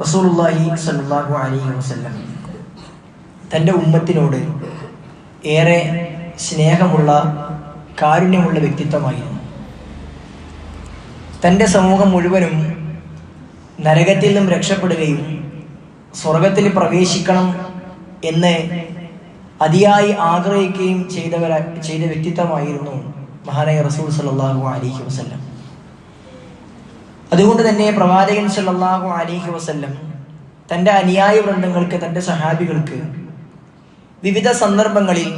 റസൂലുള്ളാഹി സ്വല്ലല്ലാഹു അലൈഹി വസല്ലം തൻ്റെ ഉമ്മത്തിനോട് ഏറെ സ്നേഹമുള്ള കാരുണ്യമുള്ള വ്യക്തിത്വമായിരുന്നു. തൻ്റെ സമൂഹം മുഴുവനും നരകത്തിൽ നിന്നും രക്ഷപ്പെടുകയും സ്വർഗത്തിൽ പ്രവേശിക്കണം എന്ന് അതിയായി ആഗ്രഹിക്കുകയും ചെയ്ത വ്യക്തിത്വമായിരുന്നു മഹാനായ റസൂൽ സ്വല്ലല്ലാഹു അലൈഹി വസല്ലം. അതുകൊണ്ട് തന്നെ പ്രവാചകൻ സല്ലല്ലാഹു അലൈഹി വസല്ലം തൻ്റെ അനുയായി വൃന്ദങ്ങൾക്ക്, തൻ്റെ സഹാബികൾക്ക് വിവിധ സന്ദർഭങ്ങളിൽ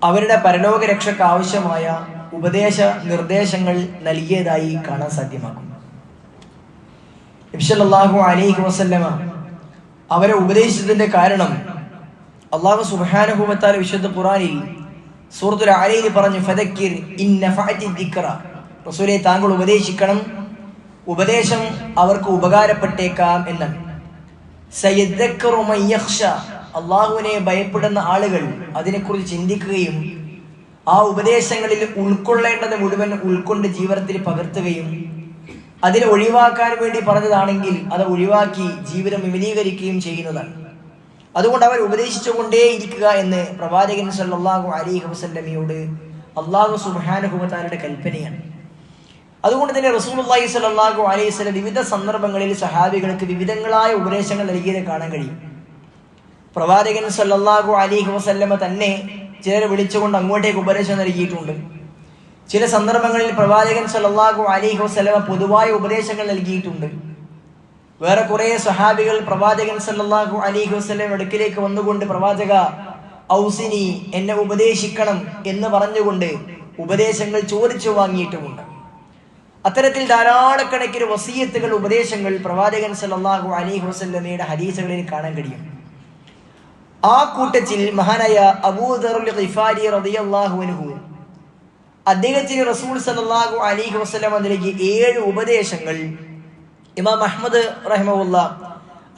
അവരുടെ പരലോക രക്ഷയ്ക്ക് ആവശ്യമായ ഉപദേശ നിർദ്ദേശങ്ങൾ നൽകിയതായി കാണാൻ സാധ്യമാകും. നബി സല്ലല്ലാഹു അലൈഹി വസല്ലമ അവരെ ഉപദേശിച്ചതിന്റെ കാരണം അല്ലാഹു സുബ്ഹാനഹു വ തആല വിശുദ്ധ ഖുർആനിൽ സൂറത്തുൽ അലയിൽ പറഞ്ഞു, ഫദക്കിർ ഇൻ നഫഅതി ദിക്റ, റസൂലേ താങ്കൾ ഉപദേശിക്കണം, ഉപദേശം അവർക്ക് ഉപകാരപ്പെട്ടേക്കാം എന്നാണ്. സയദ്ദക്കറു മൻ യഖ്ഷ, അല്ലാഹുവിനെ ഭയപ്പെടുന്ന ആളുകൾ അതിനെക്കുറിച്ച് ചിന്തിക്കുകയും ആ ഉപദേശങ്ങളിൽ ഉൾക്കൊള്ളേണ്ടത് മുഴുവൻ ഉൾക്കൊണ്ട് ജീവിതത്തിൽ പകർത്തുകയും അതിനെ ഒഴിവാക്കാൻ വേണ്ടി പറഞ്ഞതാണെങ്കിൽ അത് ഒഴിവാക്കി ജീവിതം വിപുലീകരിക്കുകയും ചെയ്യുന്നതാണ്. അതുകൊണ്ട് അവർ ഉപദേശിച്ചുകൊണ്ടേ ഇരിക്കുക എന്ന് പ്രവാചകൻ സല്ലല്ലാഹു അലൈഹി വസല്ലമയോട് അല്ലാഹു സുബ്ഹാനഹു വ തആലയുടെ കൽപ്പനയാണ്. അതുകൊണ്ട് തന്നെ റസൂലുള്ളാഹി സ്വല്ലല്ലാഹു അലൈഹി വസല്ലം വിവിധ സന്ദർഭങ്ങളിൽ സഹാബികൾക്ക് വിവിധങ്ങളായ ഉപദേശങ്ങൾ നൽകിയത് കാണാൻ കഴിയും. പ്രവാചകൻ സല്ലല്ലാഹു അലൈഹി വസല്ലമ തന്നെ ചിലരെ വിളിച്ചുകൊണ്ട് അങ്ങോട്ടേക്ക് ഉപദേശം നൽകിയിട്ടുണ്ട്. ചില സന്ദർഭങ്ങളിൽ പ്രവാചകൻ സല്ലല്ലാഹു അലൈഹി വസല്ലമ പൊതുവായ ഉപദേശങ്ങൾ നൽകിയിട്ടുണ്ട്. വേറെ കുറെ സഹാബികൾ പ്രവാചകൻ സല്ലല്ലാഹു അലൈഹി വസല്ലം അടുക്കിലേക്ക് വന്നുകൊണ്ട്, പ്രവാചക ഔസിനി, എന്നെ ഉപദേശിക്കണം എന്ന് പറഞ്ഞുകൊണ്ട് ഉപദേശങ്ങൾ ചോദിച്ചു വാങ്ങിയിട്ടുമുണ്ട്. അത്തരത്തിൽ ധാരാളക്കണക്കിന് വസിയത്തുകൾ, ഉപദേശങ്ങൾ പ്രവാചകൻ സല്ലല്ലാഹു അലൈഹി വസല്ലമയുടെ ഹദീസുകളിൽ കാണാൻ കഴിയും. ആ കൂട്ടത്തിൽ മഹാനായ അബൂദറുൽ ഗിഫാരി റളിയല്ലാഹു അൻഹു അദ്ദേഹത്തിന് റസൂൽ സല്ലല്ലാഹു അലൈഹി വസല്ലമ നൽകിയ 7 ഉപദേശങ്ങൾ ഇമാം അഹ്മദ് റഹിമഹുല്ലാഹ്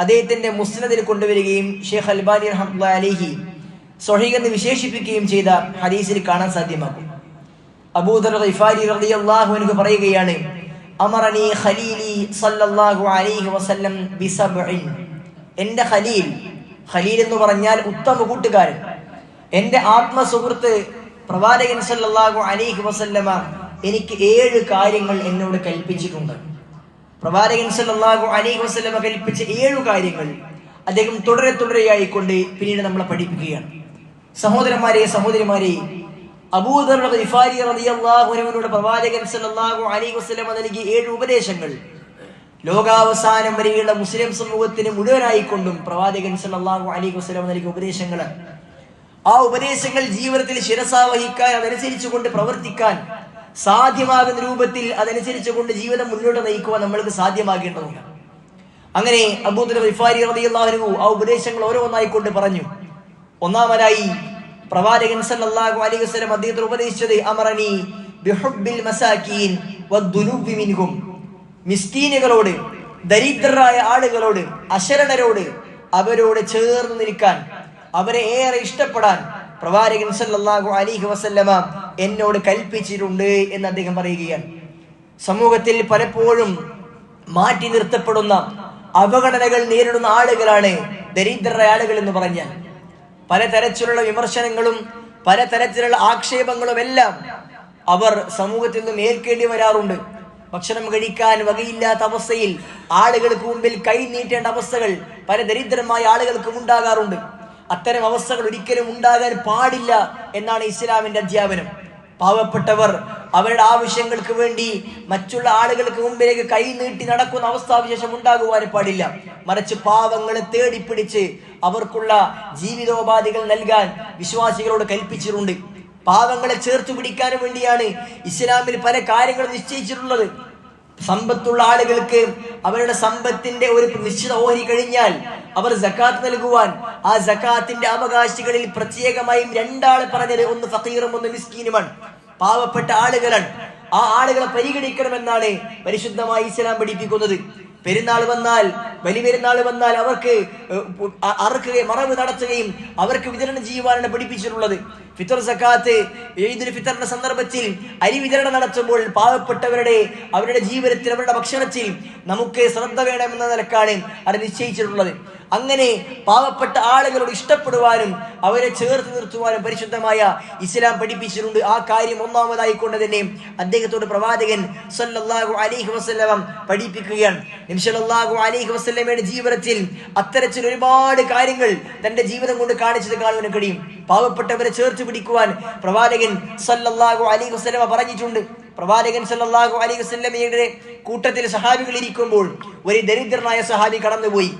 അദ്ദേഹത്തിന്റെ മുസ്നദിൽ കൊണ്ടുവരികയും ഷെയ്ഖ് അൽബാനി റഹ്മത്തുള്ളാഹി അലൈഹി സ്വഹീഹ് എന്ന് വിശേഷിപ്പിക്കുകയും ചെയ്ത ഹദീസിൽ കാണാൻ സാധ്യമാകും. അബൂദർ ഗിഫാരി റളിയല്ലാഹു അൻഹു പറയുകയാണ്, അമറനി ഖലീലി സല്ലല്ലാഹു അലൈഹി വസല്ലം ബിസബ്ഇൻ, എൻ്റെ ഖലീൽ എന്ന് പറഞ്ഞാൽ ഉത്തമ കൂട്ടുകാരൻ, എൻ്റെ ആത്മസുഹൃത്ത് പ്രവാചകൻ സല്ലല്ലാഹു അലൈഹി വസല്ലമ എനിക്ക് 7 കാര്യങ്ങൾ എന്നോട് കൽപ്പിച്ചിട്ടുണ്ട്. പ്രവാചകൻ സല്ലല്ലാഹു അലൈഹി വസല്ലമ കൽപ്പിച്ച 7 കാര്യങ്ങൾ അദ്ദേഹം തുടരെയായിക്കൊണ്ട് പിന്നീട് നമ്മളെ പഠിപ്പിക്കുകയാണ്. സഹോദരന്മാരെ, സഹോദരിമാരെ, അബൂദർ ഗിഫാരി റളിയല്ലാഹു അൻഹുവിനോട് പ്രവാചകൻ സല്ലല്ലാഹു അലൈഹി വസല്ലമ നൽകിയ 7 ഉപദേശങ്ങൾ ലോകാവസാനം വരെയുള്ള മുസ്ലിം സമൂഹത്തിന് മുഴുവനായിക്കൊണ്ടും പ്രവാചകൻ സല്ലല്ലാഹു അലൈഹി വസല്ലമ നൽകിയ ഉപദേശങ്ങൾ, ആ ഉപദേശങ്ങൾ ജീവിതത്തിൽ ശിരസാവഹിക്കാൻ, അതനുസരിച്ച് കൊണ്ട് പ്രവർത്തിക്കാൻ സാധ്യമാകുന്ന രൂപത്തിൽ അതനുസരിച്ച് കൊണ്ട് ജീവിതം മുന്നോട്ട് നയിക്കുവാൻ നമ്മൾക്ക് സാധ്യമാകേണ്ടതുണ്ട്. അങ്ങനെ അബൂദർ ഗിഫാരി റളിയല്ലാഹു അൻഹു ആ ഉപദേശങ്ങൾ ഓരോന്നായിക്കൊണ്ട് പറഞ്ഞു. ഒന്നാമതായി പ്രവാചകൻ സല്ലല്ലാഹു അലൈഹി വസല്ലം അദ്ദേഹത്തിന് ഉപദേശിച്ചത്, അമറനി ബിഹുബ്ബിൽ മസാകീൻ വദ്ദുനൂബി മിൻഹും, മിസ്കീനുകളോട്, ദരിദ്രരായ ആളുകളോട്, അശരണരോട് അവരോട് ചേർന്ന് നിൽക്കാൻ, അവരെ ഏറെ ഇഷ്ടപ്പെടാൻ പ്രവാചകൻ സല്ലല്ലാഹു അലൈഹി വസല്ലമ എന്നോട് കൽപ്പിച്ചിട്ടുണ്ട് എന്ന് അദ്ദേഹം പറയുകയാണ്. സമൂഹത്തിൽ പലപ്പോഴും മാറ്റി നിർത്തപ്പെടുന്ന, അവഗണനകൾ നേരിടുന്ന ആളുകളാണ് ദരിദ്രരായ ആളുകൾ എന്ന് പറഞ്ഞാൽ. പലതരത്തിലുള്ള വിമർശനങ്ങളും പലതരത്തിലുള്ള ആക്ഷേപങ്ങളും എല്ലാം അവർ സമൂഹത്തിൽ നിന്നും ഏൽക്കേണ്ടി വരാറുണ്ട്. ഭക്ഷണം കഴിക്കാൻ വകയില്ലാത്ത അവസ്ഥയിൽ ആളുകൾക്ക് മുമ്പിൽ കൈ നീട്ടേണ്ട അവസ്ഥകൾ പല ദരിദ്രമായ ആളുകൾക്കും ഉണ്ടാകാറുണ്ട്. അത്തരം അവസ്ഥകൾ ഒരിക്കലും ഉണ്ടാകാൻ പാടില്ല എന്നാണ് ഇസ്ലാമിന്റെ അധ്യാപനം. പാവപ്പെട്ടവർ അവരുടെ ആവശ്യങ്ങൾക്ക് വേണ്ടി മറ്റുള്ള ആളുകൾക്ക് മുമ്പിലേക്ക് കൈ നീട്ടി നടക്കുന്ന അവസ്ഥാവിശേഷം ഉണ്ടാകുവാൻ പാടില്ല. മറിച്ച് പാവങ്ങളെ തേടിപ്പിടിച്ച് അവർക്കുള്ള ജീവിതോപാധികൾ നൽകാൻ വിശ്വാസികളോട് കൽപ്പിച്ചിട്ടുണ്ട്. പാവങ്ങളെ ചേർത്തു പിടിക്കാൻ വേണ്ടിയാണ് ഇസ്ലാമിൽ പല കാര്യങ്ങളും നിശ്ചയിച്ചിട്ടുള്ളത്. സമ്പത്തുള്ള ആളുകൾക്ക് അവരുടെ സമ്പത്തിന്റെ ഒരു നിശ്ചിത ഓഹരി കഴിഞ്ഞാൽ അവർ സക്കാത്ത് നൽകുവാൻ, ആ സക്കാത്തിന്റെ അവകാശികളിൽ പ്രത്യേകമായും 2 ആൾ പറഞ്ഞത്, ഒന്ന് ഫഖീറും ഒന്ന് മിസ്കീനുമാണ്, പാവപ്പെട്ട ആളുകളാണ്. ആ ആളുകളെ പരിഗണിക്കണമെന്നാണ് പരിശുദ്ധമായി ഇസ്ലാം പഠിപ്പിക്കുന്നത്. പെരുന്നാൾ വന്നാൽ, വലിയ പെരുന്നാൾ വന്നാൽ അവർക്ക് അറുക്കുകയും മറവ് നടത്തുകയും അവർക്ക് വിതരണം ചെയ്യുവാനാണ് പഠിപ്പിച്ചിട്ടുള്ളത്. ഫിത്തർ സക്കാത്ത്, ഈദുൽ ഫിത്തറിന്റെ സന്ദർഭത്തിൽ അരി വിതരണം നടത്തുമ്പോൾ പാവപ്പെട്ടവരുടെ അവരുടെ ജീവിതത്തിൽ അവരുടെ ഭക്ഷണത്തിൽ നമുക്ക് ശ്രദ്ധ വേണമെന്ന നിലക്കാണ് അത് നിശ്ചയിച്ചിട്ടുള്ളത്. അങ്ങനെ പാവപ്പെട്ട ആളുകളോട് ഇഷ്ടപ്പെടുവാനും അവരെ ചേർത്ത് നിർത്തുവാനും പരിശുദ്ധമായ ഇസ്ലാം പഠിപ്പിച്ചിട്ടുണ്ട്. ആ കാര്യം ഒന്നാമതായിക്കൊണ്ട് തന്നെ അദ്ദേഹത്തോട് പ്രവാചകൻ സല്ലല്ലാഹു അലൈഹി വസല്ലം പഠിപ്പിക്കുകയാണ്. നബി സല്ലല്ലാഹു അലൈഹി വസല്ലമയുടെ ജീവിതത്തിൽ അത്തരത്തിൽ ഒരുപാട് കാര്യങ്ങൾ തന്റെ ജീവിതം കൊണ്ട് കാണിച്ചത് കാണുവാൻ കഴിയും. പാവപ്പെട്ടവരെ ചേർത്ത് പിടിക്കുവാൻ പ്രവാചകൻ സല്ലല്ലാഹു അലൈഹി വസല്ലം പറഞ്ഞിട്ടുണ്ട്. പ്രവാചകൻ സല്ലല്ലാഹു അലൈഹി വസല്ലമയുടെ കൂട്ടത്തിൽ സഹാബികൾ ഇരിക്കുമ്പോൾ ഒരു ദരിദ്രനായ സഹാബി കടന്നുപോയി.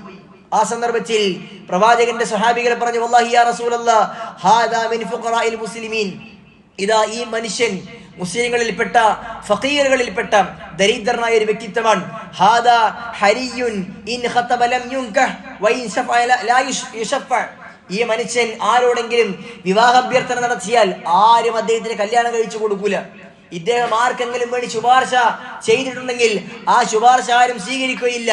ആ സന്ദർഭത്തിൽ പ്രവാചകന്റെ സഹാബികൾ പറഞ്ഞു, വല്ലാഹി യാ റസൂലല്ലാഹ് ഹാദാ മിൻ ഫുഖറാഇൽ മുസ്ലിമീൻ, ഇതാ ഈ മനുഷ്യൻ മുസ്ലിങ്ങളിൽപ്പെട്ട ഫഖീറുകളിൽപ്പെട്ട ദരിദ്രനായ ഒരു വ്യക്തിത്വമാണ്. ഹാദാ ഹരിയുൻ ഇൻ ഖതബ ലം യുൻകഹ് വഇൻ ശഫഅ ലാ യുശഫഅ, ഈ മനുഷ്യൻ ആരോടെങ്കിലും വിവാഹാഭ്യർത്ഥന നടത്തിയാൽ ആരും അദ്ദേഹത്തിന് കല്യാണം കഴിച്ചു കൊടുക്കൂല. ഇദ്ദേഹം ആർക്കെങ്കിലും വേണ്ടി ശുപാർശ ചെയ്തിട്ടുണ്ടെങ്കിൽ ആ ശുപാർശ ആരും സ്വീകരിക്കുകയില്ല.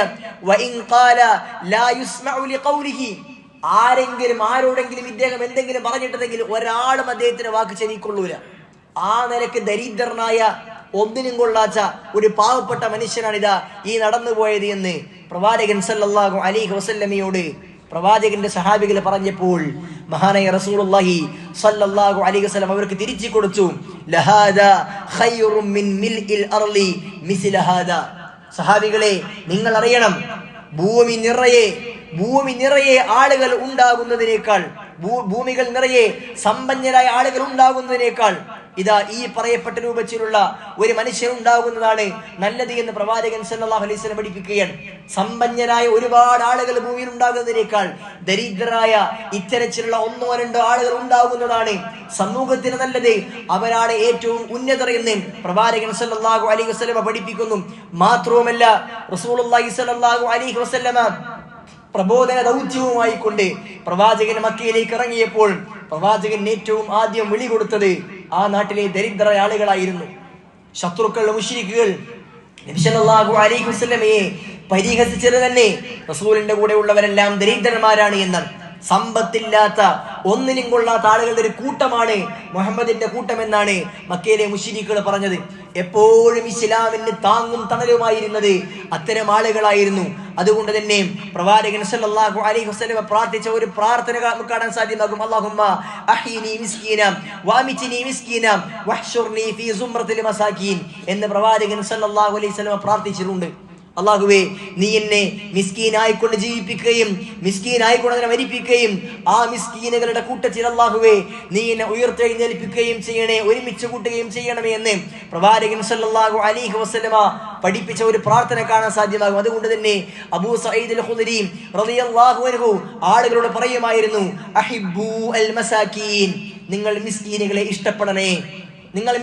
ആരെങ്കിലും ആരോടെങ്കിലും ഇദ്ദേഹം എന്തെങ്കിലും പറഞ്ഞിട്ടുണ്ടെങ്കിൽ ഒരാളും അദ്ദേഹത്തിന് വാക്ക് ചെവിക്കൊള്ളൂല. ആ നിലക്ക് ദരിദ്രനായ ഒന്നിനും കൊള്ളാച്ച ഒരു പാവപ്പെട്ട മനുഷ്യനാണിതാ ഈ നടന്നുപോയത് എന്ന് പ്രവാചകൻ സല്ലല്ലാഹു അലൈഹി വസല്ലമയോട് പ്രവാചകന്റെ സഹാബികൾ പറഞ്ഞപ്പോൾ മഹാനായ റസൂലുള്ളാഹി സല്ലല്ലാഹു അലൈഹി വസല്ലം അവർക്ക് തിരിച്ചു കൊടുത്തു, ലഹാദാ ഖൈറും മിൻ മിൽഇൽ അർളി മിസ്ല ഹാദാ. സഹാബികളെ, നിങ്ങൾ അറിയണം, ഭൂമി നിറയെ ആളുകൾ ഉണ്ടാകുന്നതിനേക്കാൾ, ഭൂമികൾ നിറയെ സമ്പന്നരായ ആളുകൾ ഉണ്ടാകുന്നതിനേക്കാൾ ഇതാ ഈ പറയപ്പെട്ട രൂപത്തിലുള്ള ഒരു മനുഷ്യൻ ഉണ്ടാകുന്നതാണ് നല്ലത് എന്ന് പ്രവാചകൻ സല്ലല്ലാഹു അലൈഹി വസല്ലം പഠിപ്പിക്കുകയാണ്. സമ്പന്നരായ ഒരുപാട് ആളുകൾ ഭൂമിയിൽ ഉണ്ടാകുന്നതിനേക്കാൾ ദരിദ്രരായ ഇത്തരത്തിലുള്ള ഒന്നോ രണ്ടോ ആളുകൾ ഉണ്ടാകുന്നതാണ് സമൂഹത്തിന് നല്ലത്. അവരാണ് ഏറ്റവും ഉന്നതർ എന്ന് പ്രവാചകൻ സല്ലല്ലാഹു അലൈഹി വസല്ലം പഠിപ്പിക്കുന്നു. മാത്രവുമല്ല, റസൂലുള്ളാഹി സല്ലല്ലാഹു അലൈഹി വസല്ലം പ്രബോധന ദൗത്യവുമായി കൊണ്ട് പ്രവാചകൻ മക്കയിലേക്ക് ഇറങ്ങിയപ്പോൾ പ്രവാചകൻ ഏറ്റവും ആദ്യം വിളി കൊടുത്തത് ആ നാട്ടിലെ ദരിദ്ര ആളുകളായിരുന്നു. ശത്രുക്കൾ, മുശ്രിക്കുകൾ നബി സല്ലല്ലാഹു അലൈഹി വസല്ലമയെ പരിഹസിച്ചത് തന്നെ റസൂലിന്റെ കൂടെ ഉള്ളവരെല്ലാം ദരിദ്രന്മാരാണ് എന്നാണ്. സമ്പത്തില്ലാത്ത, ഒന്നിനും കൊള്ളാത്ത ആളുകളുടെ ഒരു കൂട്ടമാണ് മുഹമ്മദിന്റെ കൂട്ടം എന്നാണ് മക്കയിലെ മുശ്രിക്കുകൾ പറഞ്ഞത്. എപ്പോഴും ഇസ്ലാമിന് താങ്ങും തണലുമായിരുന്നത് അത്തരം ആളുകളായിരുന്നു. അതുകൊണ്ട് തന്നെ പ്രവാചകൻ സല്ലല്ലാഹു അലൈഹി വസല്ലം പ്രാർത്ഥിച്ച ഒരു പ്രാർത്ഥന നമുക്ക് കാണാൻ സാധ്യമാകും. അല്ലാഹുമ്മ അഹ്യിനി മിസ്കീന വഅമിത്നി മിസ്കീന വഹ്ശുർനി ഫീ സുംറത്തിൽ മസാകീൻ എന്ന് പ്രവാചകൻ സല്ലല്ലാഹു അലൈഹി വസല്ലം പ്രാർത്ഥിച്ചിട്ടുണ്ട്. അല്ലാഹുവേ, നീ എന്നെ മിസ്കീനായിക്കൊണ്ട് ജീവിപ്പിക്കുകയും മിസ്കീനായിക്കൊണ്ട് അതിനെ മരിപ്പിക്കുകയും ആ മിസ്കീനുകളുടെ കൂട്ടത്തിൽ അല്ലാഹുവേ നീ എന്നെ ഉയർത്തെഴുന്നേൽപ്പിക്കുകയും ചെയ്യണേ, ഒരുമിച്ച് കൂട്ടുകയും ചെയ്യണമേ എന്ന് പ്രവാചകൻ സല്ലല്ലാഹു അലൈഹി വസല്ലമ പഠിപ്പിച്ച ഒരു പ്രാർത്ഥന കാണാൻ സാധ്യമാകും. അതുകൊണ്ട് തന്നെ അബൂ സഈദ് അൽ ഖുദരി റളിയല്ലാഹു അൻഹു ആളുകളോട് പറയുമായിരുന്നു, അഹിബ്ബു അൽ മസാകീൻ, നിങ്ങൾ മിസ്കീനുകളെ ഇഷ്ടപ്പെടണേ, നിങ്ങൾ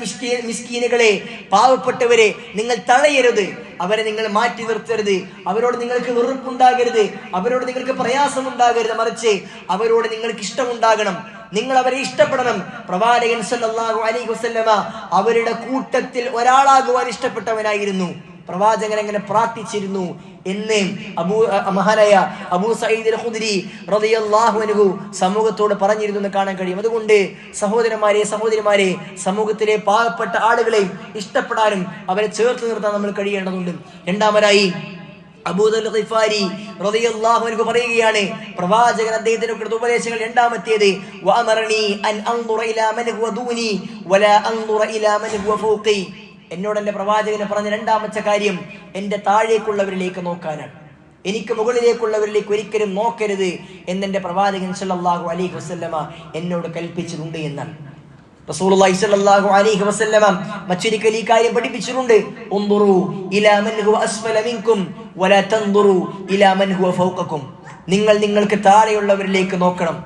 മിസ്കീനുകളെ, പാവപ്പെട്ടവരെ നിങ്ങൾ തഴയരുത്, അവരെ നിങ്ങൾ മാറ്റി നിർത്തരുത്, അവരോട് നിങ്ങൾക്ക് വെറുപ്പുണ്ടാകരുത്, അവരോട് നിങ്ങൾക്ക് പ്രയാസമുണ്ടാകരുത്, മറിച്ച് അവരോട് നിങ്ങൾക്ക് ഇഷ്ടമുണ്ടാകണം, നിങ്ങൾ അവരെ ഇഷ്ടപ്പെടണം. പ്രവാചകൻ സല്ലല്ലാഹു അലൈഹി വസല്ലമ അവരുടെ കൂട്ടത്തിൽ ഒരാളാകുവാൻ ഇഷ്ടപ്പെട്ടവനായിരുന്നു. പ്രവാചകൻ അങ്ങനെ പ്രാർത്ഥിച്ചിരുന്നു എന്ന് മഹാനായ അബൂ സഈദ് അൽ ഖുദരി റളിയല്ലാഹു അൻഹു സമൂഹത്തോട് പറഞ്ഞിരുന്നു എന്ന് കാണാൻ കഴിയും. അതുകൊണ്ട് സഹോദരിമാരെ, സമൂഹത്തിലെ പാവപ്പെട്ട ആളുകളെ ഇഷ്ടപ്പെടാനും അവരെ ചേർത്ത് നിർത്താൻ നമ്മൾ കഴിയേണ്ടതുണ്ട്. രണ്ടാമതായി അബൂ ദർ ഗിഫാരി റളിയല്ലാഹു അൻഹു പറയുകയാണ്, പ്രവാചകൻ അദ്ദേഹത്തിന് കൊടുത്ത ഉപദേശങ്ങൾ രണ്ടാമത്തേത്, വഅമറനി അൻ അൻദുറ ഇലാ മൻ ഹുവ ദൂനി വലാ അൻദുറ ഇലാ മൻ ഹുവ ഫൗഖി. എന്നോട് എന്റെ പ്രവാചകനെ പറഞ്ഞ രണ്ടാമത്തെ കാര്യം എന്റെ താഴേക്കുള്ളവരിലേക്ക് നോക്കാനാണ്, എനിക്ക് മുകളിലേക്കുള്ളവരിലേക്ക് ഒരിക്കലും നോക്കരുത് എന്നെന്റെ പ്രവാചകൻ സല്ലല്ലാഹു അലൈഹി വസല്ലമ എന്നോട് കൽപ്പിച്ചിട്ടുണ്ട് എന്നാണ്. റസൂലുള്ളാഹി സ്വല്ലല്ലാഹു അലൈഹി വസല്ലമ മറ്റൊരിക്കൽ ഈ കാര്യം പഠിപ്പിച്ചിട്ടുണ്ട്, ഉൻദുറു ഇലാ മൻ ഹുവ അസ്ഫല മിൻകും വലാ തൻദുറു ഇലാ മൻ ഹുവ ഫൗഖകും. നിങ്ങൾ നിങ്ങൾക്ക് താഴെയുള്ളവരിലേക്ക് നോക്കണം,